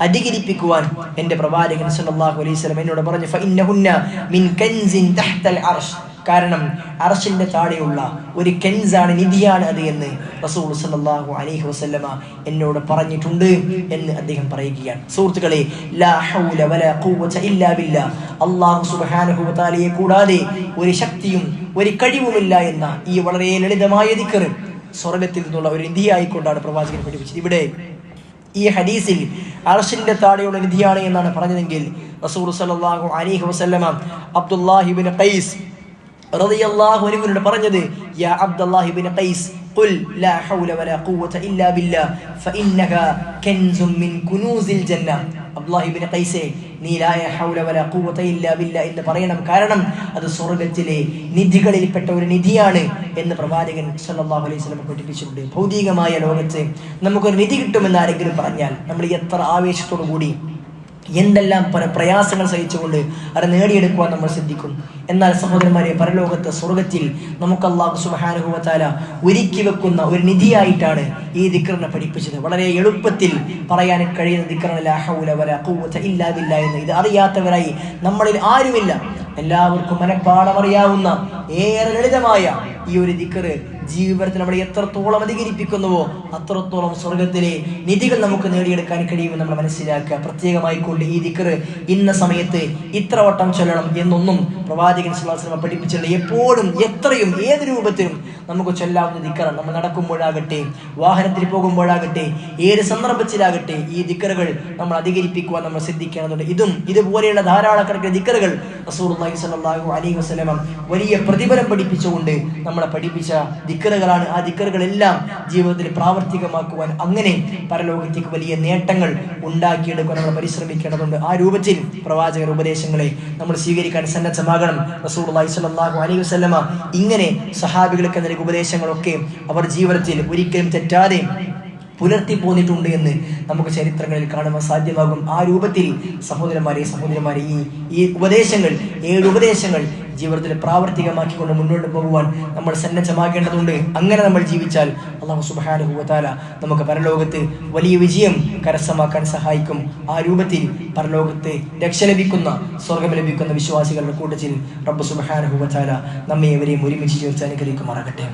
അധികരിപ്പിക്കുവാൻ എൻ്റെ പ്രവാചകൻ സ്വല്ലല്ലാഹു അലൈഹി വസല്ലം എന്നോട് പറഞ്ഞു. ഫഇന്നഹുന്ന മിൻ കൻസിൻ തഹ്തൽ അർശ്. കാരണം അർശിന്റെ താഴെയുള്ള ഒരു കെൻസാണ്, നിധിയാണ് അത് എന്ന് റസൂൽ സല്ലല്ലാഹു അലൈഹി വസല്ലമ എന്നോട് പറഞ്ഞിട്ടുണ്ട് എന്ന് അദ്ദേഹം പറയുകയാണ്. സുഹൃത്തുക്കളെ, ലാ ഹൗല വലാ ഖുവത ഇല്ലാ ബില്ലാ, അല്ലാഹു സുബ്ഹാനഹു വ തആലയെ കൂടാതെ ഒരു ശക്തിയും ഒരു കഴിവുമില്ല എന്ന ഈ വളരെ ലളിതമായ ദിക്ർ സ്വർഗ്ഗത്തിൽ നിന്നുള്ള ഒരു നിധിയായിക്കൊണ്ടാണ് പ്രവാചകൻ പഠിപ്പിച്ചത്. ഇവിടെ ഈ ഹദീസിൽ അർശിന്റെ താഴെയുള്ള നിധിയാണ് എന്നാണ് പറഞ്ഞതെങ്കിൽ റസൂൽ സല്ലല്ലാഹു അലൈഹി വസല്ലമ അബ്ദുല്ലാഹി ഇബ്നു ഖൈസ് റളിയല്ലാഹു അൻഹുവിനോട് പറഞ്ഞത്, യാ അബ്ദുല്ലാഹി ഇബ്നു ഖൈസ് ഖുൽ ലാ ഹൗല വലാ ഖുവത ഇല്ലാ ബില്ലാ ഫഇന്നഹ കൻസും മിൻ കുനൂസിൽ ജന്ന. അബ്ദുല്ലാഹി ഇബ്നു ഖൈസേ, നീ ലാ ഹൗല വലാ ഖുവത ഇല്ലാ ബില്ലാ എന്ന് പറയണം, കാരണം അത് സ്വർഗ്ഗത്തിലെ നിധികളിൽപ്പെട്ട ഒരു നിധിയാണ് എന്ന് പ്രവാചകൻ സല്ലല്ലാഹു അലൈഹി വസല്ലം പഠിപ്പിച്ചിട്ടുണ്ട്. ഭൗതികമായ ലോകത്ത് നമുക്കൊരു നിധി കിട്ടുമെന്ന് ആരെങ്കിലും പറഞ്ഞാൽ നമ്മൾ എത്ര ആവേശത്തോടു കൂടി എന്തെല്ലാം പല പ്രയാസങ്ങൾ സഹിച്ചുകൊണ്ട് അത് നേടിയെടുക്കുവാൻ നമ്മൾ ശ്രദ്ധിക്കും. എന്നാൽ സഹോദരന്മാരെ, പരലോകത്ത് സ്വർഗ്ഗത്തിൽ നമുക്ക് അല്ലാഹു സുബ്ഹാനഹു വ തആല ഒരുക്കി വെക്കുന്ന ഒരു നിധിയായിട്ടാണ് ഈ ദിക്റിനെ പഠിപ്പിച്ചത്. വളരെ എളുപ്പത്തിൽ പറയാൻ കഴിയുന്ന ദിക്റാണ് ലാ ഹൗല വലാ ഖുവത ഇല്ലാ ബില്ലാ എന്ന്. ഇത് അറിയാത്തവരായി നമ്മളിൽ ആരുമില്ല. എല്ലാവർക്കും മനഃപ്പാഠമറിയാവുന്ന ഏറെ ലളിതമായ ഈ ഒരു ദിക്ർ ജീവിതത്തിൽ നമ്മൾ എത്രത്തോളം അധികരിപ്പിക്കുന്നുവോ അത്രത്തോളം സ്വർഗത്തിലെ നിധികൾ നമുക്ക് നേടിയെടുക്കാൻ കഴിയുമെന്ന് നമ്മൾ മനസ്സിലാക്കുക. പ്രത്യേകമായി കൊണ്ട് ഈ ദിക്ർ ഇന്ന സമയത്ത് ഇത്ര വട്ടം ചൊല്ലണം എന്നൊന്നും പ്രവാചകൻ സ്വല്ലല്ലാഹു അലൈഹി വസല്ലം പഠിപ്പിച്ചിട്ടില്ല. എപ്പോഴും എത്രയും ഏത് രൂപത്തിലും നമുക്ക് ചൊല്ലാവുന്ന ദിക്റാണ്. നമ്മൾ നടക്കുമ്പോഴാകട്ടെ, വാഹനത്തിൽ പോകുമ്പോഴാകട്ടെ, ഏത് സന്ദർഭത്തിലാകട്ടെ ഈ ദിക്റുകൾ നമ്മൾ അധികരിപ്പിക്കുവാൻ നമ്മൾ ശ്രദ്ധിക്കേണ്ടതുണ്ട്. ഇതുപോലെയുള്ള ധാരാളക്കണക്കിന് ദിക്റുകൾ റസൂലുള്ളാഹി സ്വല്ലല്ലാഹു അലൈഹി വസല്ലം വലിയ പ്രതിഫലം പഠിപ്പിച്ചുകൊണ്ട് നമ്മളെ പഠിപ്പിച്ച ദിക്റുകളാണ്. ആ ദിക്റുകളെല്ലാം ജീവിതത്തിൽ പ്രാവർത്തികമാക്കുവാൻ, അങ്ങനെ പരലോകത്തേക്ക് വലിയ നേട്ടങ്ങൾ ഉണ്ടാക്കിയെടുക്കാൻ നമ്മൾ പരിശ്രമിക്കേണ്ടതുണ്ട്. ആ രൂപത്തിൽ പ്രവാചകർ ഉപദേശങ്ങളെ നമ്മൾ സ്വീകരിക്കാൻ സന്നദ്ധമാകണം. റസൂലുള്ളാഹി സ്വല്ലല്ലാഹു അലൈഹി വസല്ലമ ഇങ്ങനെ സഹാബികൾക്ക് നൽകിയ ഉപദേശങ്ങളൊക്കെ അവർ ജീവിതത്തിൽ ഒരിക്കലും തെറ്റാതെ പുലർത്തി പോന്നിട്ടുണ്ട് എന്ന് നമുക്ക് ചരിത്രങ്ങളിൽ കാണുവാൻ സാധ്യമാകും. ആ രൂപത്തിൽ സഹോദരന്മാരെ ഈ ഉപദേശങ്ങൾ, 7 ഉപദേശങ്ങൾ ജീവിതത്തിൽ പ്രാവർത്തികമാക്കിക്കൊണ്ട് മുന്നോട്ട് പോകുവാൻ നമ്മൾ സന്നദ്ധമാകേണ്ടതുണ്ട്. അങ്ങനെ നമ്മൾ ജീവിച്ചാൽ അല്ലാഹു സുബ്ഹാനഹു വ തആല നമുക്ക് പരലോകത്ത് വലിയ വിജയം കരസ്ഥമാക്കാൻ സഹായിക്കും. ആ രൂപത്തിൽ പരലോകത്ത് രക്ഷ ലഭിക്കുന്ന, സ്വർഗ്ഗം ലഭിക്കുന്ന വിശ്വാസികളുടെ കൂട്ടത്തിൽ റബ്ബ് സുബ്ഹാനഹു വ തആല നമ്മെ ഇവരെയും ഒരുമിച്ച് ചേർത്ത് അനുഗ്രഹിക്കുമാറാകട്ടെ.